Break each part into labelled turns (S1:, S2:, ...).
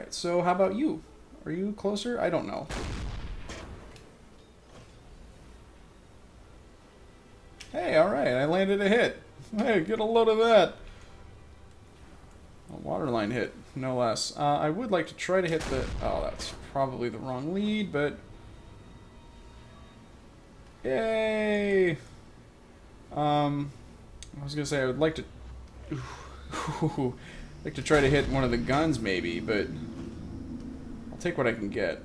S1: Alright, so how about you? Are you closer? I don't know. Hey, alright, I landed a hit. Hey, get a load of that. A waterline hit, no less. I would like to try to hit the... Oh, that's probably the wrong lead, but... Yay! I was gonna say I would like to... like to try to hit one of the guns, maybe, but... I'll take what I can get.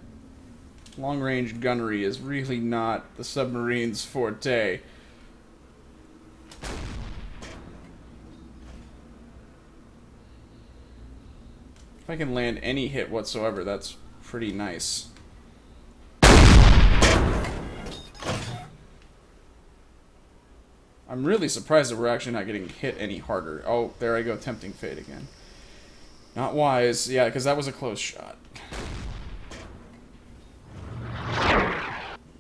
S1: Long-range gunnery is really not the submarine's forte. If I can land any hit whatsoever, that's pretty nice. I'm really surprised that we're actually not getting hit any harder. Oh, there I go, tempting fate again. Not wise. Yeah, because that was a close shot.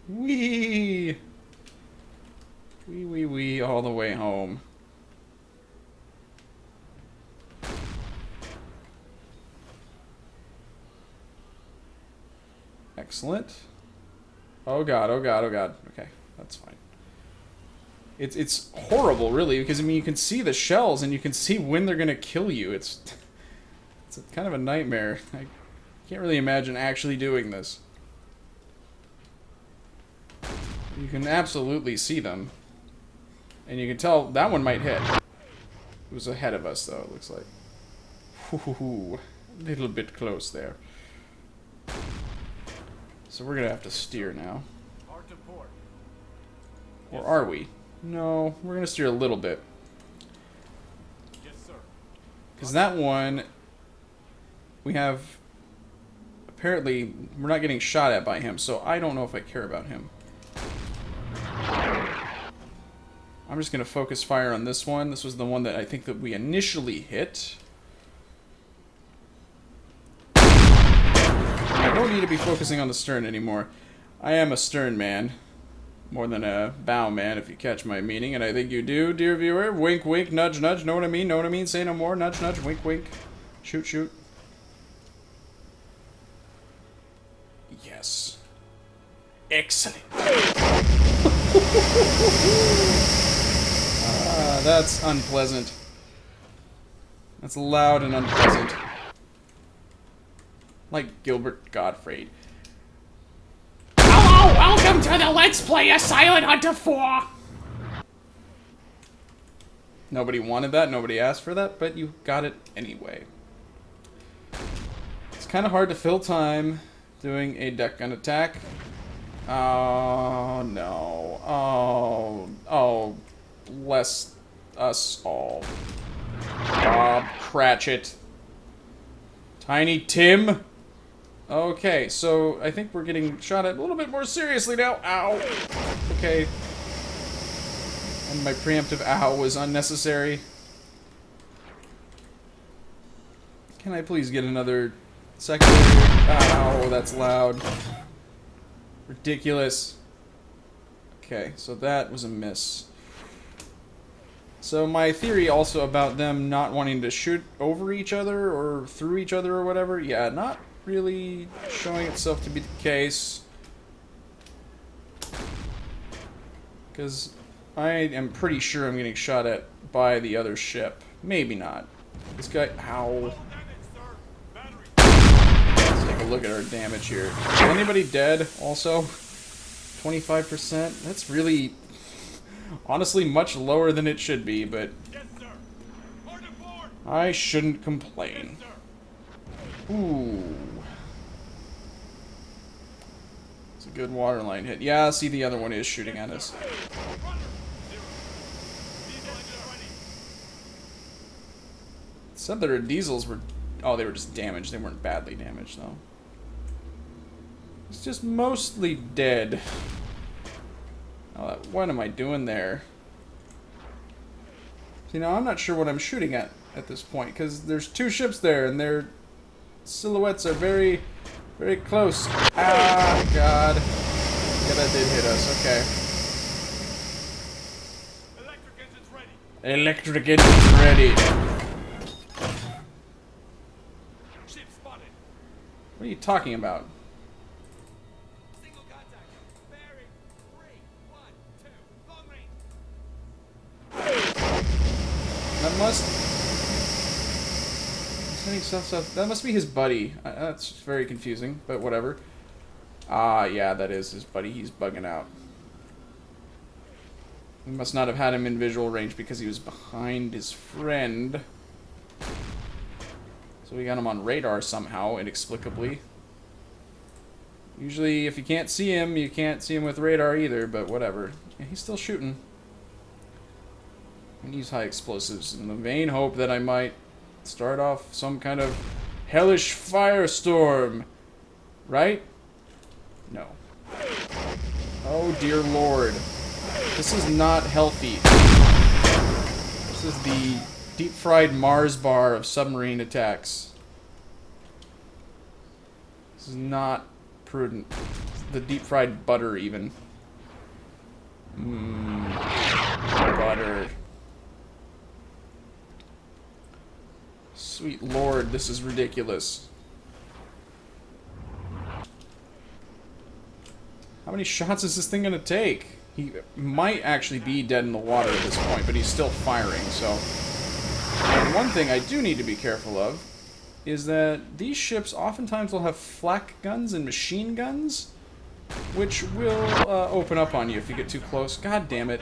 S1: Wee! Wee, wee, wee, all the way home. Excellent. Oh god, oh god, oh god. Okay, that's fine. It's horrible, really, because I mean you can see the shells and you can see when they're gonna kill you. It's kind of a nightmare. I can't really imagine actually doing this. You can absolutely see them, and you can tell that one might hit. It was ahead of us, though. It looks like. Ooh, a little bit close there. So we're gonna have to steer now. Or are we? No, we're gonna steer a little bit. Because that one, we have... Apparently, we're not getting shot at by him, so I don't know if I care about him. I'm just gonna focus fire on this one. This was the one that I think that we initially hit. I don't need to be focusing on the stern anymore. I am a stern man. More than a bow man, if you catch my meaning, and I think you do, dear viewer. Wink, wink, nudge, nudge. Know what I mean? Know what I mean? Say no more. Nudge, nudge. Wink, wink. Shoot, shoot. Yes. Excellent. That's unpleasant. That's loud and unpleasant. Like Gilbert Gottfried.
S2: Hello, welcome to the Let's Play a Silent Hunter 4!
S1: Nobody wanted that, nobody asked for that, but you got it anyway. It's kind of hard to fill time doing a deck gun attack. Oh, no. Oh, bless us all. Bob Cratchit. Tiny Tim. Okay, so I think we're getting shot at a little bit more seriously now. Ow. Okay. And my preemptive ow was unnecessary. Can I please get another secondary? Ow, that's loud. Ridiculous. Okay, so that was a miss. So my theory also about them not wanting to shoot over each other or through each other or whatever, yeah, not really showing itself to be the case. Because I am pretty sure I'm getting shot at by the other ship. Maybe not. This guy, ow. Let's take a look at our damage here. Is anybody dead also? 25%? That's really, honestly, much lower than it should be, but I shouldn't complain. Ooh. It's a good waterline hit. Yeah, see, the other one is shooting at us. It said that our diesels were... Oh, they were just damaged. They weren't badly damaged, though. It's just mostly dead. Oh, what am I doing there? See, now I'm not sure what I'm shooting at this point, because there's two ships there, and their silhouettes are very, very close. Ah, God. Yeah, that did hit us. Okay.
S2: Electric engines ready.
S1: Electric engines ready.
S2: Ship spotted.
S1: What are you talking about?
S2: Single contact. Bearing 3, 1, 2, long range.
S1: That must... Sending stuff. That must be his buddy. That's very confusing, but whatever. Ah, yeah, that is his buddy. He's bugging out. We must not have had him in visual range because he was behind his friend. So we got him on radar somehow, inexplicably. Usually, if you can't see him, you can't see him with radar either, but whatever. Yeah, he's still shooting. I use high explosives in the vain hope that I might start off some kind of hellish firestorm. Right? No. Oh, dear Lord. This is not healthy. This is the deep-fried Mars bar of submarine attacks. This is not prudent. It's the deep-fried butter, even. Butter. Sweet Lord, this is ridiculous. How many shots is this thing gonna take? He might actually be dead in the water at this point, but he's still firing, so... And one thing I do need to be careful of is that these ships oftentimes will have flak guns and machine guns, which will open up on you if you get too close. God damn it.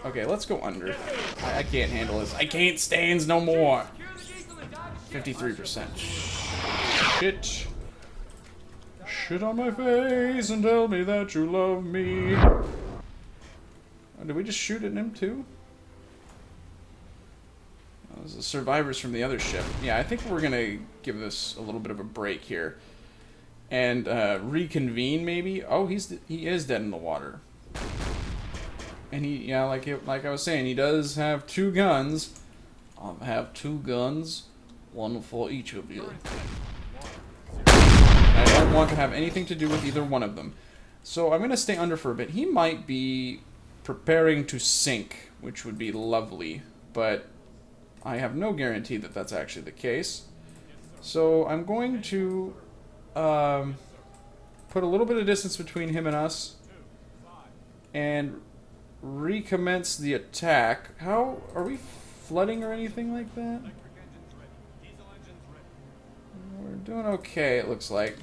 S1: Okay, let's go under. I can't handle this. I can't stands no more. 53%. Shit. Shit on my face and tell me that you love me. Oh, did we just shoot at him too? Oh, those are survivors from the other ship. Yeah, I think we're gonna give this a little bit of a break here. And reconvene maybe? Oh, he is dead in the water. And yeah, like I was saying, he does have 2 guns. I'll have 2 guns. One for each of you. I don't want to have anything to do with either one of them. So I'm going to stay under for a bit. He might be preparing to sink, which would be lovely. But I have no guarantee that that's actually the case. So I'm going to put a little bit of distance between him and us. And recommence the attack. How... Are we flooding or anything like that? We're doing okay, it looks like.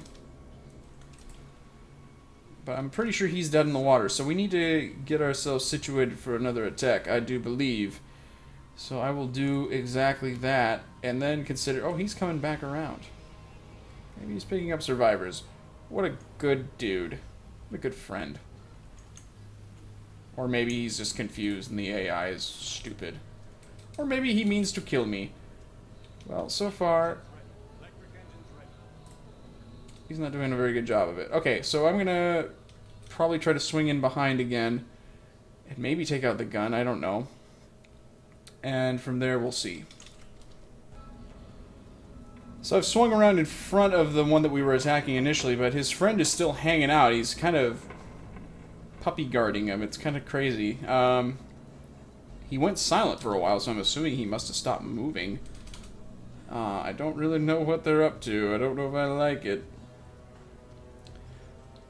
S1: But I'm pretty sure he's dead in the water, so we need to get ourselves situated for another attack, I do believe. So I will do exactly that, and then consider... Oh, he's coming back around. Maybe he's picking up survivors. What a good dude. What a good friend. Or maybe he's just confused and the AI is stupid. Or maybe he means to kill me. Well, so far... he's not doing a very good job of it. Okay, so I'm gonna probably try to swing in behind again. And maybe take out the gun, I don't know. And from there, we'll see. So I've swung around in front of the one that we were attacking initially, but his friend is still hanging out. He's kind of puppy guarding him. It's kind of crazy. He went silent for a while, so I'm assuming he must have stopped moving. I don't really know what they're up to. I don't know if I like it.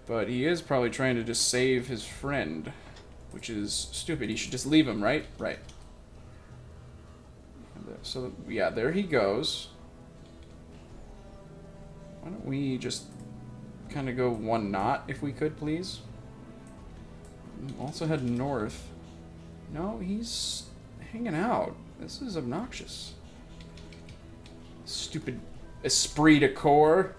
S1: But he is probably trying to just save his friend, which is stupid. He should just leave him, right? Right. So, yeah, there he goes. Why don't we just kind of go 1 knot, if we could, please? Also head north. No, he's hanging out. This is obnoxious. Stupid esprit de corps.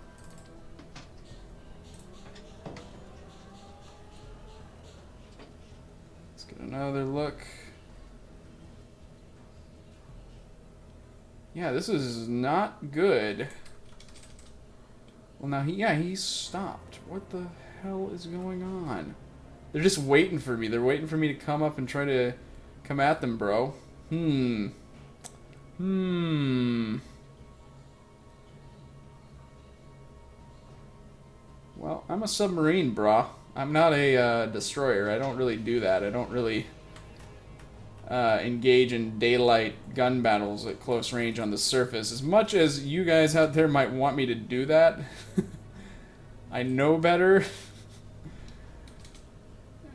S1: Let's get another look. Yeah, this is not good. Well, now he's stopped. What the hell is going on? They're just waiting for me. They're waiting for me to come up and try to come at them, bro. Well, I'm a submarine, brah. I'm not a destroyer. I don't really do that. I don't really engage in daylight gun battles at close range on the surface. As much as you guys out there might want me to do that, I know better.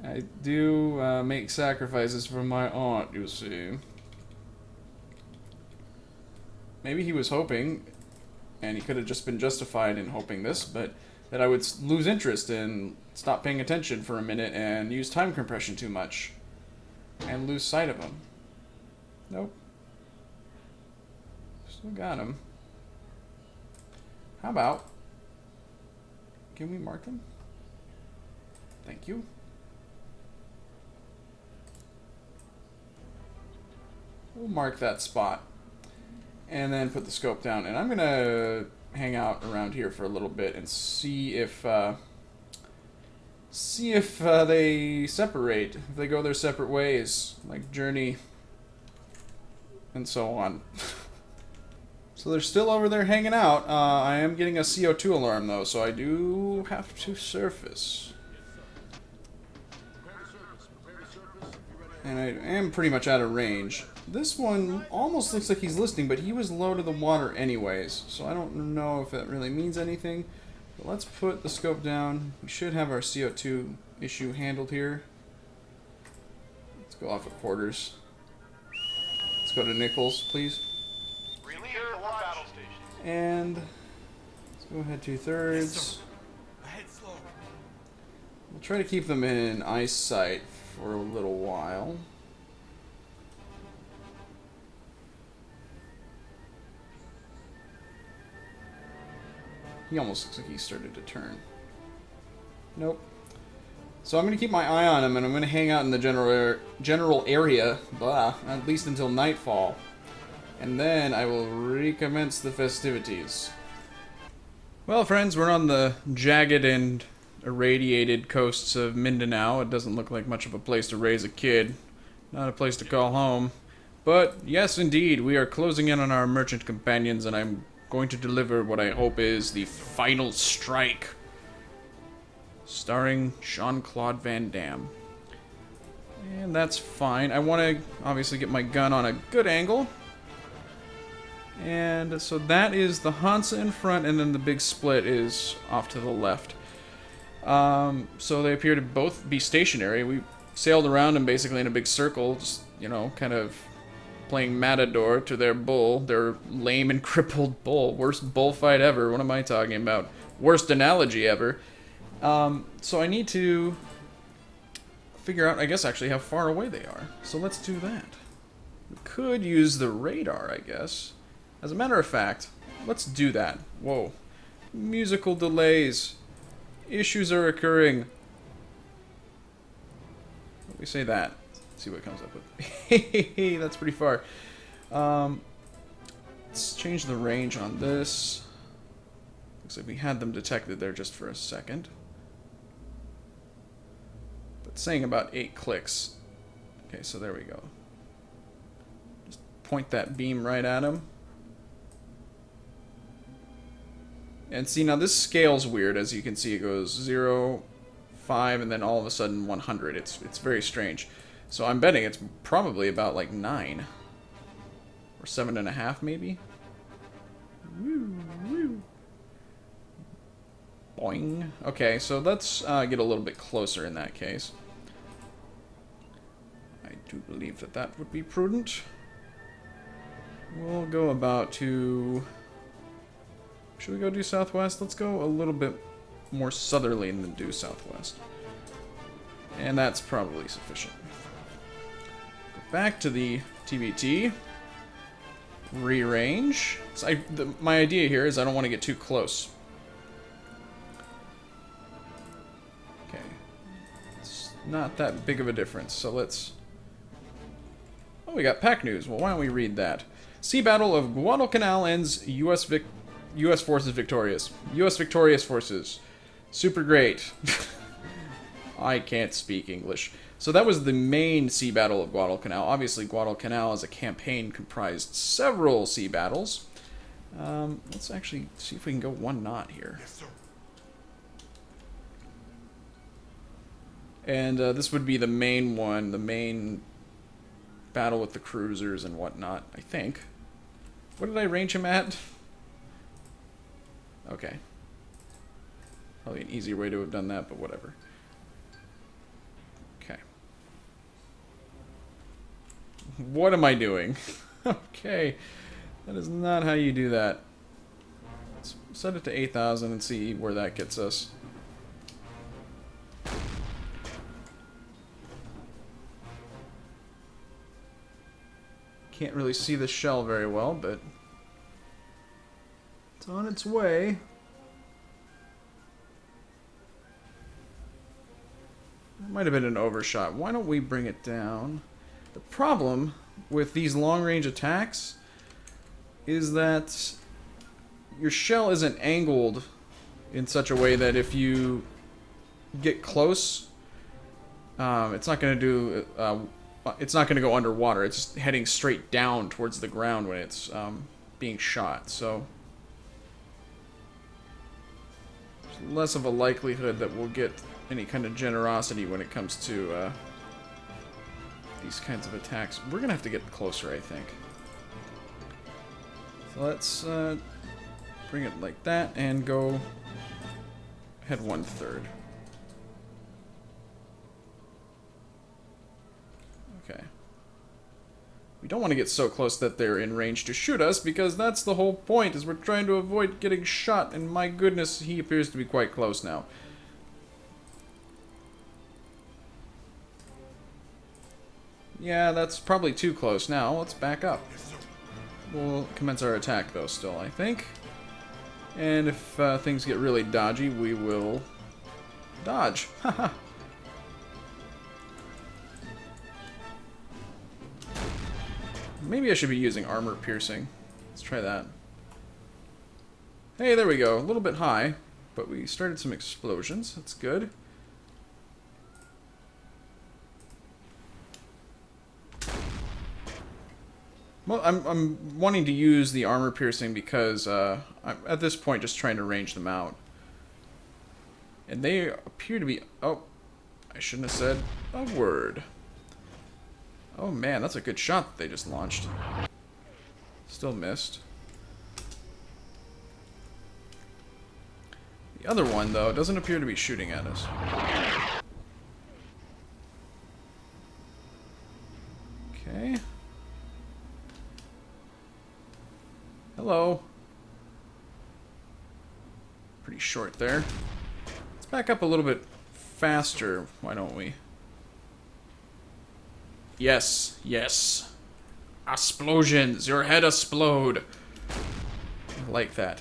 S1: I do make sacrifices for my aunt, you see. Maybe he was hoping, and he could have just been justified in hoping this, but that I would lose interest and stop paying attention for a minute and use time compression too much. And lose sight of him. Nope. Still got him. How about... Can we mark them? Thank you. We'll mark that spot. And then put the scope down. And I'm going to hang out around here for a little bit and see if... they separate. If they go their separate ways. Like Journey. And so on. So they're still over there hanging out. I am getting a CO2 alarm though, so I do have to surface. And I am pretty much out of range. This one almost looks like he's listening, but he was low to the water anyways, so I don't know if that really means anything. But let's put the scope down. We should have our CO2 issue handled here. Let's go off at quarters. Let's go to Nichols, please. And let's go ahead 2/3.
S2: Yes, ahead slow.
S1: We'll try to keep them in eyesight for a little while. He almost looks like he started to turn. Nope. So I'm going to keep my eye on him, and I'm going to hang out in the general area, at least until nightfall. And then I will recommence the festivities. Well, friends, we're on the jagged and irradiated coasts of Mindanao. It doesn't look like much of a place to raise a kid. Not a place to call home. But, yes, indeed, we are closing in on our merchant companions, and I'm going to deliver what I hope is the final strike. Starring Jean-Claude Van Damme. And that's fine. I want to obviously get my gun on a good angle. And so that is the Hansa in front, and then the big split is off to the left. So they appear to both be stationary. We sailed around them basically in a big circle, just, you know, kind of playing matador to their bull, their lame and crippled bull. Worst bullfight ever. What am I talking about? Worst analogy ever. So I need to figure out, I guess, actually how far away they are. So let's do that. We could use the radar, I guess. As a matter of fact, let's do that. Whoa. Musical delays. Issues are occurring. Let me say that. See what it comes up with. Hey, that's pretty far. Let's change the range on this. Looks like we had them detected there just for a second. But saying about 8 clicks. Okay, so there we go. Just point that beam right at him. And see, now this scale's weird. As you can see, it goes 0, 5, and then all of a sudden 100. It's very strange. So I'm betting it's probably about like 9. Or 7.5 maybe? Woo, woo. Boing. Okay, so let's get a little bit closer in that case. I do believe that that would be prudent. We'll go about to... Should we go due southwest? Let's go a little bit more southerly than due southwest. And that's probably sufficient. Go back to the TBT. Rearrange. So my idea here is I don't want to get too close. Okay. It's not that big of a difference, so let's... Oh, we got pack news. Well, why don't we read that? Sea Battle of Guadalcanal ends U.S. forces victorious. U.S. victorious forces. Super great. I can't speak English. So that was the main sea battle of Guadalcanal. Obviously, Guadalcanal as a campaign comprised several sea battles. Let's actually see if we can go 1 knot here.
S2: Yes, sir.
S1: And this would be the main one, the main battle with the cruisers and whatnot, I think. What did I range him at? Okay. Probably an easier way to have done that, but whatever. Okay. What am I doing? Okay. That is not how you do that. Let's set it to 8,000 and see where that gets us. Can't really see the shell very well, but it's on its way. That might have been an overshot. Why don't we bring it down? The problem with these long-range attacks is that your shell isn't angled in such a way that if you get close, it's not going to do. It's not going to go underwater. It's just heading straight down towards the ground when it's being shot. So there's less of a likelihood that we'll get any kind of generosity when it comes to these kinds of attacks. We're going to have to get closer, I think. So let's bring it like that and go head 1/3. Okay. We don't want to get so close that they're in range to shoot us, because that's the whole point, is we're trying to avoid getting shot, and my goodness, he appears to be quite close now. Yeah, that's probably too close now. Let's back up. We'll commence our attack, though, still, I think. And if things get really dodgy, we will dodge. Haha. Maybe I should be using armor piercing. Let's try that. Hey, there we go. A little bit high, but we started some explosions. That's good. Well, I'm wanting to use the armor piercing because I'm at this point just trying to range them out. And they appear to be... Oh, I shouldn't have said a word. Oh man, that's a good shot that they just launched. Still missed. The other one, though, doesn't appear to be shooting at us. Okay. Hello. Pretty short there. Let's back up a little bit faster, why don't we? Yes, yes. Explosions. Your head explode. I like that.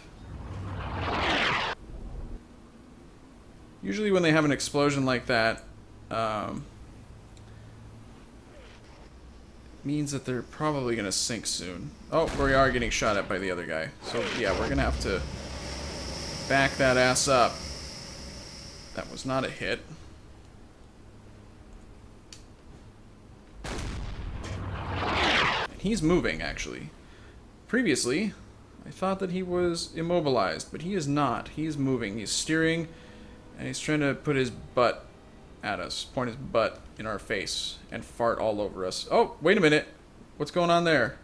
S1: Usually when they have an explosion like that, means that they're probably going to sink soon. Oh, we are getting shot at by the other guy. So, yeah, we're going to have to back that ass up. That was not a hit. He's moving, actually. Previously, I thought that he was immobilized, but he is not. He's moving. He's steering, and he's trying to put his butt at us. Point his butt in our face and fart all over us. Oh, wait a minute. What's going on there?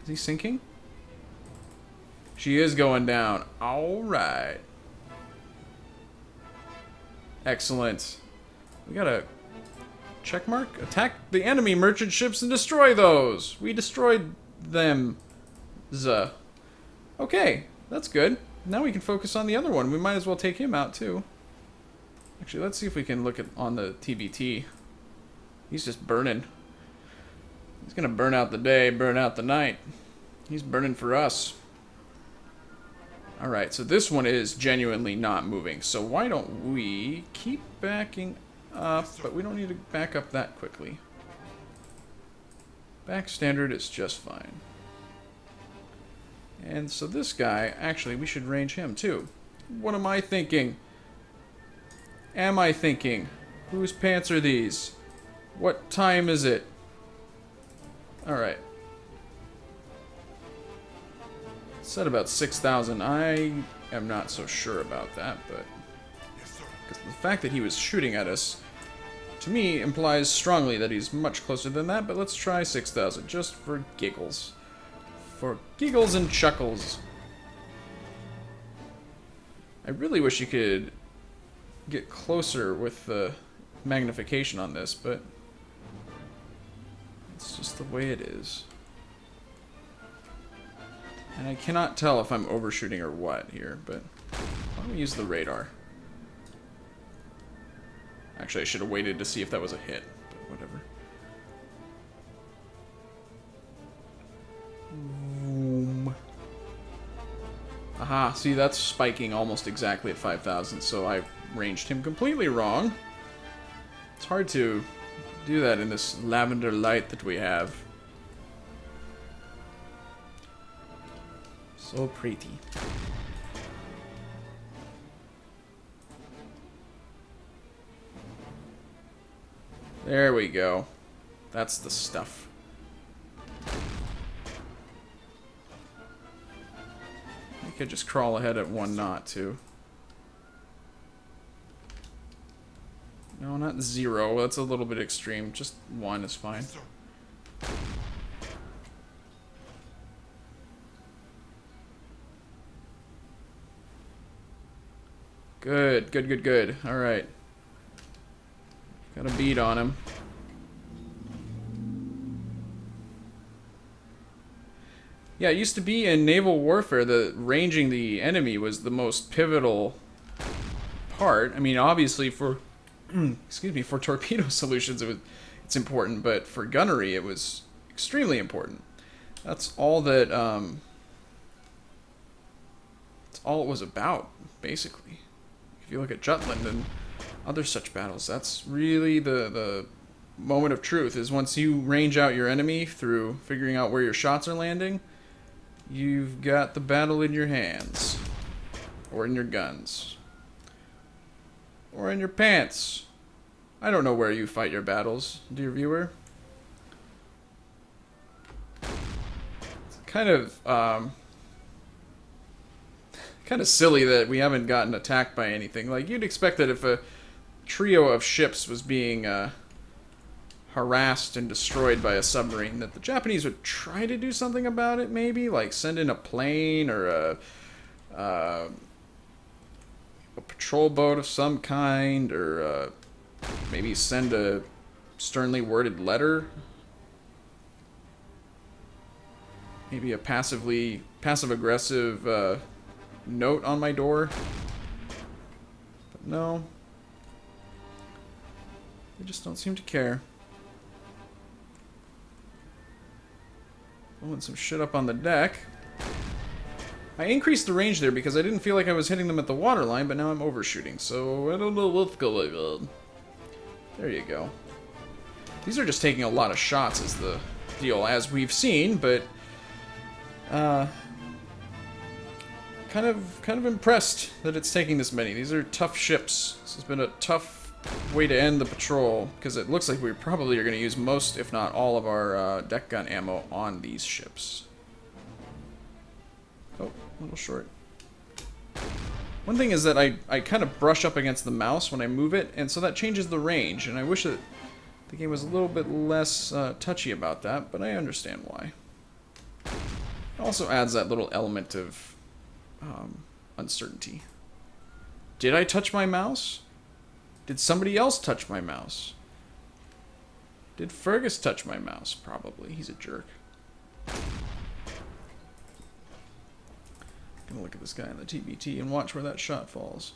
S1: Is he sinking? She is going down. All right. Excellent. We got a check mark. Attack the enemy merchant ships and destroy those. We destroyed them. Okay, that's good. Now we can focus on the other one. We might as well take him out too. Actually, let's see if we can look at on the TBT. He's just burning. He's gonna burn out the day, burn out the night. He's burning for us. Alright, so this one is genuinely not moving. So why don't we keep backing up, but we don't need to back up that quickly. Back standard is just fine. And so this guy, actually, we should range him too. What am I thinking? Am I thinking? Whose pants are these? What time is it? Alright. Said about 6,000. I am not so sure about that, but... because the fact that he was shooting at us, to me, implies strongly that he's much closer than that, but let's try 6,000, just for giggles. for giggles and chuckles. I really wish you could get closer with the magnification on this, but it's just the way it is. And I cannot tell if I'm overshooting or what here, but why don't we use the radar? Actually, I should have waited to see if that was a hit, but whatever. Boom. Aha, see, that's spiking almost exactly at 5,000, so I ranged him completely wrong. It's hard to do that in this lavender light that we have. So pretty. There we go. That's the stuff. I could just crawl ahead at 1 knot too. No, not 0. That's a little bit extreme. Just 1 is fine. Good, good, good, good. Alright. Got a beat on him. Yeah, it used to be in naval warfare that ranging the enemy was the most pivotal part. I mean, obviously for excuse me, for torpedo solutions it's important, but for gunnery it was extremely important. That's all that that's all it was about, basically. If you look at Jutland and other such battles, that's really the moment of truth, is once you range out your enemy through figuring out where your shots are landing, you've got the battle in your hands. Or in your guns. Or in your pants. I don't know where you fight your battles, dear viewer. It's kind of silly that we haven't gotten attacked by anything. Like, you'd expect that if a trio of ships was being harassed and destroyed by a submarine, that the Japanese would try to do something about it, maybe? Like send in a plane or a patrol boat of some kind, or maybe send a sternly worded letter. Maybe a passive-aggressive note on my door. But no. They just don't seem to care. Blowing some shit up on the deck. I increased the range there because I didn't feel like I was hitting them at the waterline, but now I'm overshooting, so I don't know what's going on. There you go. These are just taking a lot of shots is the deal, as we've seen, but kind of impressed that it's taking this many. These are tough ships. This has been a tough way to end the patrol, because it looks like we probably are going to use most, if not all, of our deck gun ammo on these ships. Oh, a little short. One thing is that I kind of brush up against the mouse when I move it, and so that changes the range, and I wish that the game was a little bit less touchy about that, but I understand why. It also adds that little element of uncertainty. Did I touch my mouse? Did somebody else touch my mouse? Did Fergus touch my mouse? Probably. He's a jerk. Gonna look at this guy in the TBT and watch where that shot falls.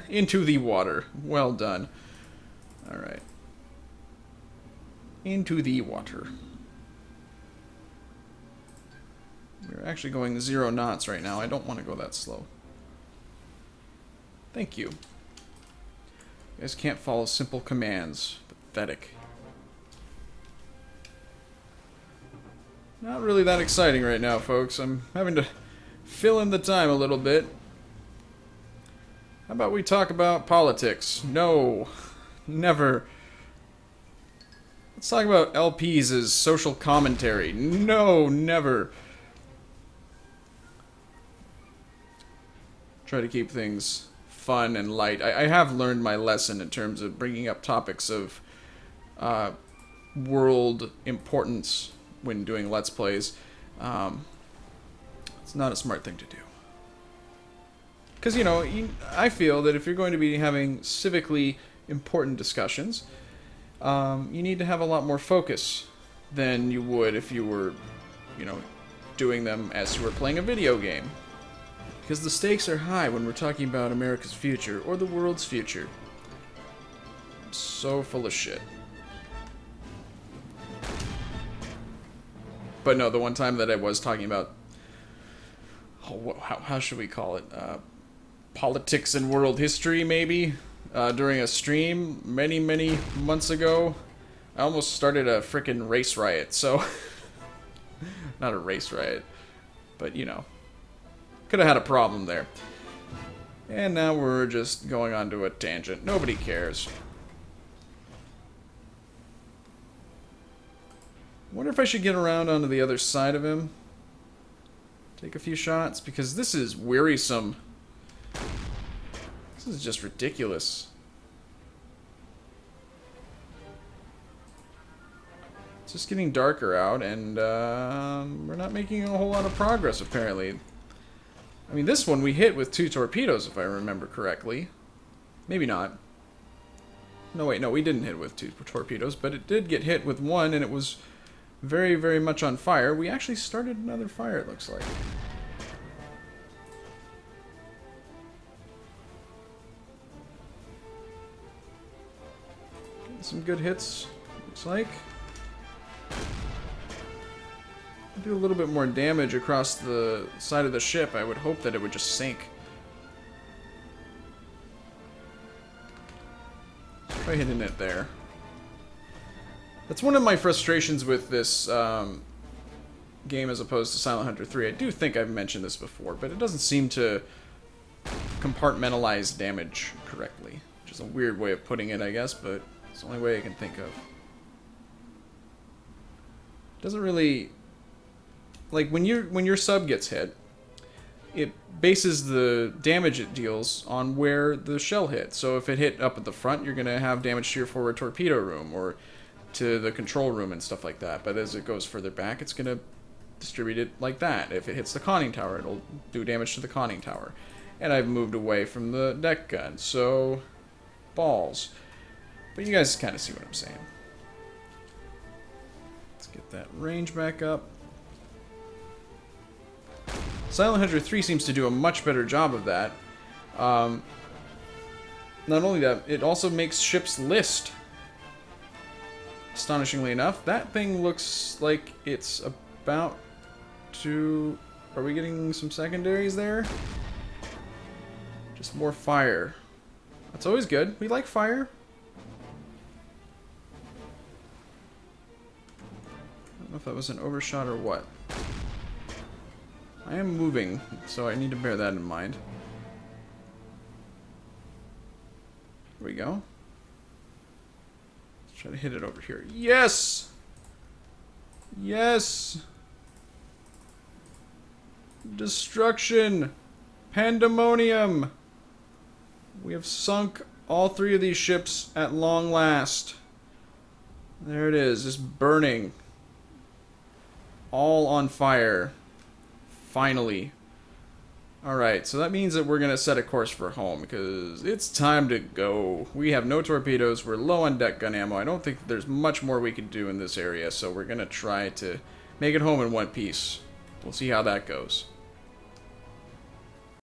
S1: Into the water. Well done. Alright. Into the water. We're actually going 0 knots right now. I don't want to go that slow. Thank you. You guys can't follow simple commands. Pathetic. Not really that exciting right now, folks. I'm having to fill in the time a little bit. How about we talk about politics? No. Never. Let's talk about LPs as social commentary. No, never. Try to keep things fun and light. I have learned my lesson in terms of bringing up topics of world importance when doing Let's Plays. It's not a smart thing to do. Because, you know, I feel that if you're going to be having civically important discussions, you need to have a lot more focus than you would if you were, you know, doing them as you were playing a video game. Because the stakes are high when we're talking about America's future, or the world's future. I'm so full of shit. But no, the one time that I was talking about, how should we call it? Politics and world history, maybe? During a stream many, many months ago. I almost started a frickin' race riot, so... Not a race riot, but, you know. Could have had a problem there. And now we're just going on to a tangent. Nobody cares. Wonder if I should get around onto the other side of him. Take a few shots, because this is wearisome. This is just ridiculous. It's just getting darker out, and we're not making a whole lot of progress, apparently. I mean, this one we hit with 2 torpedoes, if I remember correctly. Maybe not. No, wait, no, we didn't hit with 2 torpedoes, but it did get hit with 1, and it was very, very much on fire. We actually started another fire, it looks like. Getting some good hits, looks like. Do a little bit more damage across the side of the ship. I would hope that it would just sink. Let's try hitting it there. That's one of my frustrations with this game as opposed to Silent Hunter 3. I do think I've mentioned this before, but it doesn't seem to compartmentalize damage correctly. Which is a weird way of putting it, I guess, but it's the only way I can think of. It doesn't really... Like, when your sub gets hit, it bases the damage it deals on where the shell hit. So if it hit up at the front, you're going to have damage to your forward torpedo room, or to the control room and stuff like that. But as it goes further back, it's going to distribute it like that. If it hits the conning tower, it'll do damage to the conning tower. And I've moved away from the deck gun, so... balls. But you guys kind of see what I'm saying. Let's get that range back up. Silent Hunter 3 seems to do a much better job of that. Not only that, it also makes ships list. Astonishingly enough, that thing looks like it's about to... Are we getting some secondaries there? Just more fire. That's always good. We like fire. I don't know if that was an overshot or what. I am moving, so I need to bear that in mind. Here we go. Let's try to hit it over here. Yes! Yes! Destruction! Pandemonium! We have sunk all 3 of these ships at long last. There it is, just burning. All on fire. Finally. Alright, so that means that we're going to set a course for home, because it's time to go. We have no torpedoes, we're low on deck gun ammo. I don't think there's much more we can do in this area, so we're going to try to make it home in one piece. We'll see how that goes.